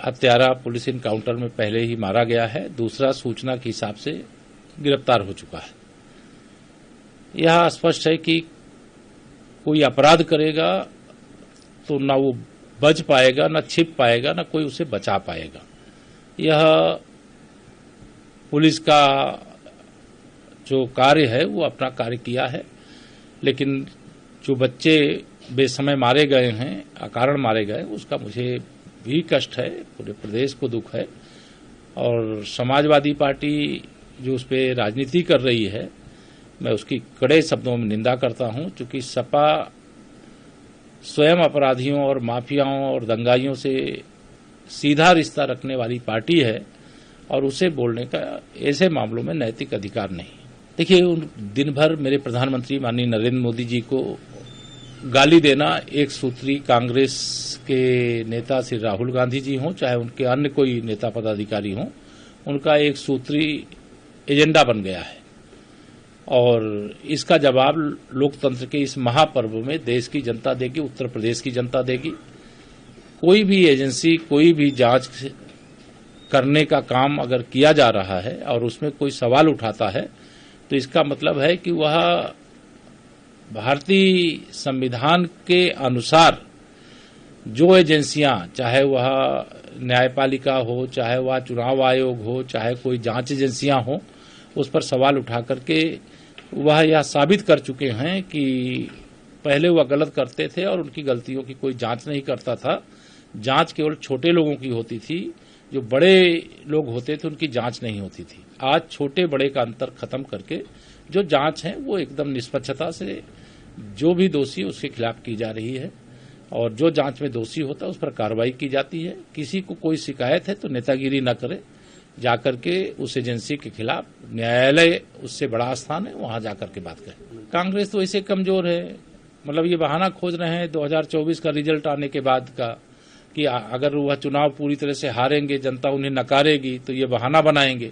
हत्यारा police encounter में पहले ही मारा गया है, दूसरा सूचना के हिसाब से गिरफ्तार हो चुका है। यह स्पष्ट है कि कोई अपराध करेगा तो न वो बच पाएगा, न छिप पाएगा, न कोई उसे बचा पाएगा। यह पुलिस का जो कार्य है वो अपना कार्य किया है, लेकिन जो बच्चे बेसमय मारे गए हैं, अकारण मारे गए, उसका मुझे भी कष्ट है, पूरे प्रदेश को दुख है। और समाजवादी पार्टी जो उस पर राजनीति कर रही है, मैं उसकी कड़े शब्दों में निंदा करता हूं, क्योंकि सपा स्वयं अपराधियों और माफियाओं और दंगाइयों से सीधा रिश्ता रखने वाली पार्टी है और उसे बोलने का ऐसे मामलों में नैतिक अधिकार नहीं। देखिए, दिन भर मेरे प्रधानमंत्री माननीय नरेंद्र मोदी जी को गाली देना, एक सूत्री कांग्रेस के नेता श्री राहुल गांधी जी हों, चाहे उनके अन्य कोई नेता पदाधिकारी हों, उनका एक सूत्री एजेंडा बन गया है। और इसका जवाब लोकतंत्र के इस महापर्व में देश की जनता देगी, उत्तर प्रदेश की जनता देगी। कोई भी एजेंसी, कोई भी जांच करने का काम अगर किया जा रहा है और उसमें कोई सवाल उठाता है, तो इसका मतलब है कि वह भारतीय संविधान के अनुसार जो एजेंसियां, चाहे वह न्यायपालिका हो, चाहे वह चुनाव आयोग हो, चाहे कोई जांच एजेंसियां हो, उस पर सवाल उठा करके वह यह साबित कर चुके हैं कि पहले वह गलत करते थे और उनकी गलतियों की कोई जांच नहीं करता था। जांच केवल छोटे लोगों की होती थी, जो बड़े लोग होते थे उनकी जांच नहीं होती थी। आज छोटे बड़े का अंतर खत्म करके जो जांच है वो एकदम निष्पक्षता से जो भी दोषी उसके खिलाफ की जा रही है और जो जांच में दोषी होता है उस पर कार्रवाई की जाती है। किसी को कोई शिकायत है तो नेतागिरी न करे, जाकर के उस एजेंसी के खिलाफ न्यायालय उससे बड़ा स्थान है, वहां जाकर के बात करें। कांग्रेस तो ऐसे कमजोर है, मतलब ये बहाना खोज रहे हैं 2024 का रिजल्ट आने के बाद का कि अगर वह चुनाव पूरी तरह से हारेंगे, जनता उन्हें नकारेगी, तो ये बहाना बनाएंगे।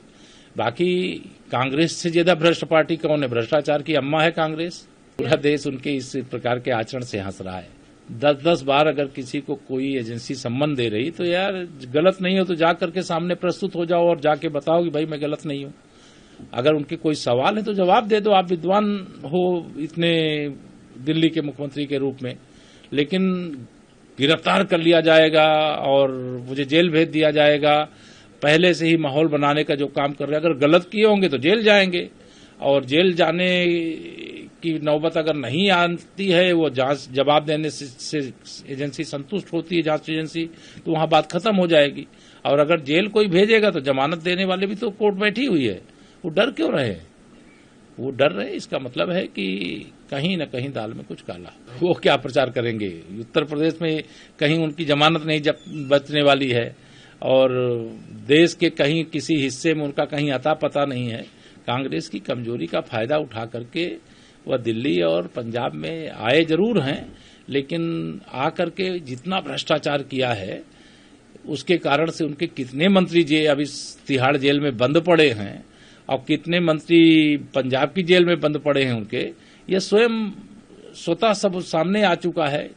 बाकी कांग्रेस से ज्यादा भ्रष्ट पार्टी कौन है? भ्रष्टाचार की अम्मा है कांग्रेस। पूरा देश उनके इस प्रकार के आचरण से हंस रहा है। 10-10 बार अगर किसी को कोई एजेंसी सम्मन दे रही, तो यार गलत नहीं हो तो जा करके सामने प्रस्तुत हो जाओ और जाके बताओ कि भाई मैं गलत नहीं हूं। अगर उनके कोई सवाल है तो जवाब दे दो, आप विद्वान हो इतने दिल्ली के मुख्यमंत्री के रूप में। लेकिन गिरफ्तार कर लिया जाएगा और मुझे जेल भेज दिया जाएगा, पहले से ही माहौल बनाने का जो काम कर रहे हैं, अगर गलत किए होंगे तो जेल जाएंगे और जेल जाने की नौबत अगर नहीं आती है, वो जांच जवाब देने से एजेंसी संतुष्ट होती है, जांच एजेंसी, तो वहां बात खत्म हो जाएगी। और अगर जेल कोई भेजेगा तो जमानत देने वाले भी तो कोर्ट बैठी हुई है, वो डर क्यों रहे? वो डर रहे, इसका मतलब है कि कहीं न कहीं दाल में कुछ काला। वो क्या प्रचार करेंगे? उत्तर प्रदेश में कहीं उनकी जमानत नहीं बचने वाली है और देश के कहीं किसी हिस्से में उनका कहीं अता पता नहीं है। कांग्रेस की कमजोरी का फायदा उठा करके वह दिल्ली और पंजाब में आए जरूर हैं, लेकिन आकर के जितना भ्रष्टाचार किया है उसके कारण से उनके कितने मंत्री अभी तिहाड़ जेल में बंद पड़े हैं और कितने मंत्री पंजाब की जेल में बंद पड़े हैं उनके, ये स्वतः सब सामने आ चुका है।